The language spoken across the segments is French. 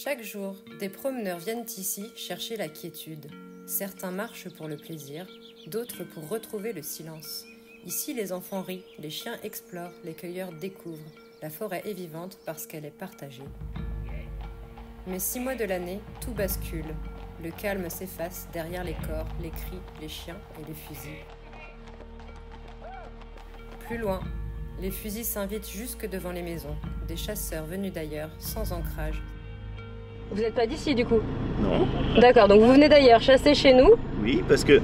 Chaque jour, des promeneurs viennent ici chercher la quiétude. Certains marchent pour le plaisir, d'autres pour retrouver le silence. Ici, les enfants rient, les chiens explorent, les cueilleurs découvrent. La forêt est vivante parce qu'elle est partagée. Mais 6 mois de l'année, tout bascule. Le calme s'efface derrière les corps, les cris, les chiens et les fusils. Plus loin, les fusils s'invitent jusque devant les maisons. Des chasseurs venus d'ailleurs, sans ancrage. Vous n'êtes pas d'ici du coup? Non. D'accord, donc vous venez d'ailleurs chasser chez nous? Oui, parce que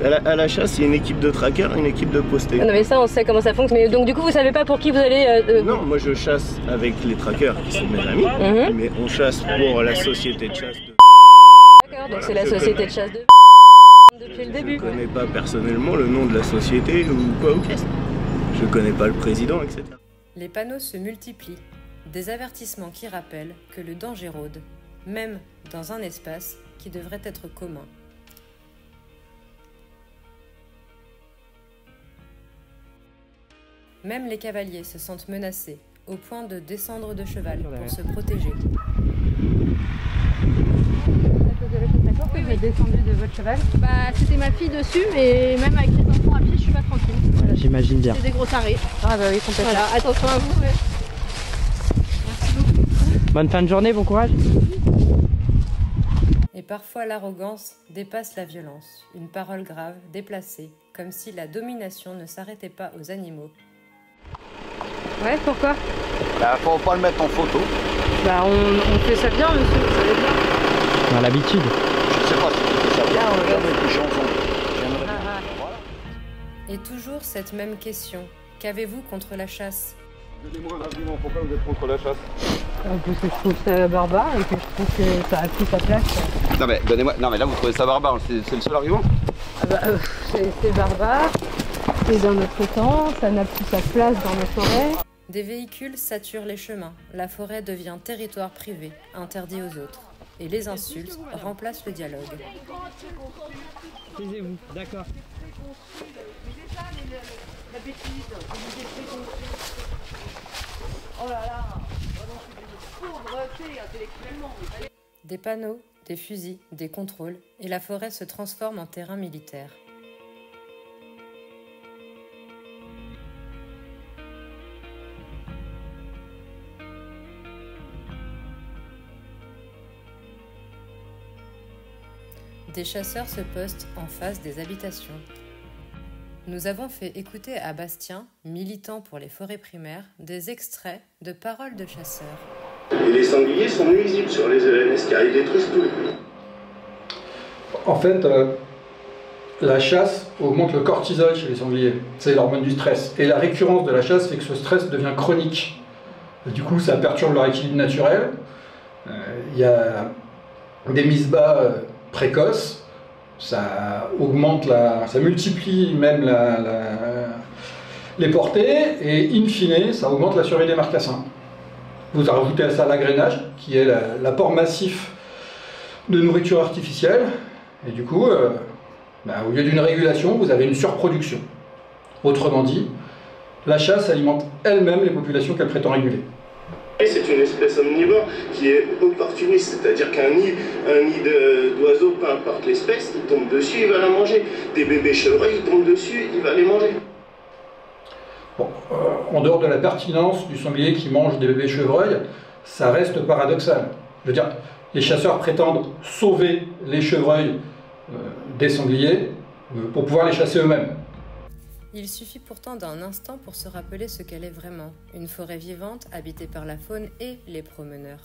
à la chasse, il y a une équipe de trackers et une équipe de postés. Non mais ça, on sait comment ça fonctionne. Mais donc du coup, vous savez pas pour qui vous allez... Non, moi je chasse avec les trackers qui sont mes amis, mais on chasse pour la société de chasse de... D'accord, donc c'est la société de chasse de... depuis le début. Je connais pas personnellement le nom de la société ou quoi ou qu'est-ce. Je connais pas le président, etc. Les panneaux se multiplient. Des avertissements qui rappellent que le danger rôde, même dans un espace qui devrait être commun. Même les cavaliers se sentent menacés, au point de descendre de cheval pour se protéger. Vous êtes descendu de votre cheval? Bah, c'était ma fille dessus, mais même avec les enfants à pied, je suis pas tranquille. Voilà, j'imagine bien. C'est des gros tarés. Ah bah oui, complètement. Voilà, attention à vous. Ouais. Bonne fin de journée, bon courage. Et parfois l'arrogance dépasse la violence, une parole grave, déplacée, comme si la domination ne s'arrêtait pas aux animaux. Ouais, pourquoi? Bah, faut pas le mettre en photo. Bah, on fait ça bien, monsieur, vous savez bien. On a l'habitude. Je sais pas si tu fais ça bien, on a jamais touché ensemble. J'aimerais bien. Voilà. Et toujours cette même question, qu'avez-vous contre la chasse? Donnez-moi un argument, pourquoi vous êtes contre la chasse? Parce que je trouve ça barbare et que je trouve que ça a pris sa place. Non mais donnez-moi. Non mais là vous trouvez ça barbare, c'est le seul argument? Ah bah, c'est barbare, c'est dans notre temps, ça n'a plus sa place dans nos forêts. Des véhicules saturent les chemins, la forêt devient territoire privé, interdit aux autres. Et les insultes remplacent le dialogue. Taisez-vous, d'accord. Des panneaux, des fusils, des contrôles, et la forêt se transforme en terrain militaire. Des chasseurs se postent en face des habitations. Nous avons fait écouter à Bastien, militant pour les forêts primaires, des extraits de paroles de chasseurs. Et les sangliers sont nuisibles sur les ENS car ils détruisent tout. En fait, la chasse augmente le cortisol chez les sangliers. C'est l'hormone du stress. Et la récurrence de la chasse fait que ce stress devient chronique. Du coup, ça perturbe leur équilibre naturel. Il y a des mises bas précoces. Ça augmente ça multiplie même les portées. Et in fine, ça augmente la survie des marcassins. Vous rajoutez à ça l'agrainage, qui est l'apport massif de nourriture artificielle. Et du coup, au lieu d'une régulation, vous avez une surproduction. Autrement dit, la chasse alimente elle-même les populations qu'elle prétend réguler. C'est une espèce omnivore qui est opportuniste, c'est-à-dire qu'un nid d'oiseau, peu importe l'espèce, il tombe dessus, il va la manger. Des bébés chevreuils, il tombe dessus, il va les manger. Bon, en dehors de la pertinence du sanglier qui mange des bébés chevreuils, ça reste paradoxal. Je veux dire, les chasseurs prétendent sauver les chevreuils des sangliers pour pouvoir les chasser eux-mêmes. Il suffit pourtant d'un instant pour se rappeler ce qu'elle est vraiment, une forêt vivante habitée par la faune et les promeneurs.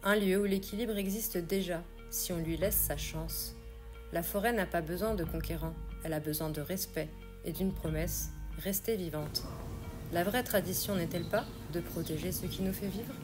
Un lieu où l'équilibre existe déjà, si on lui laisse sa chance. La forêt n'a pas besoin de conquérants, elle a besoin de respect et d'une promesse, rester vivante. La vraie tradition n'est-elle pas de protéger ce qui nous fait vivre ?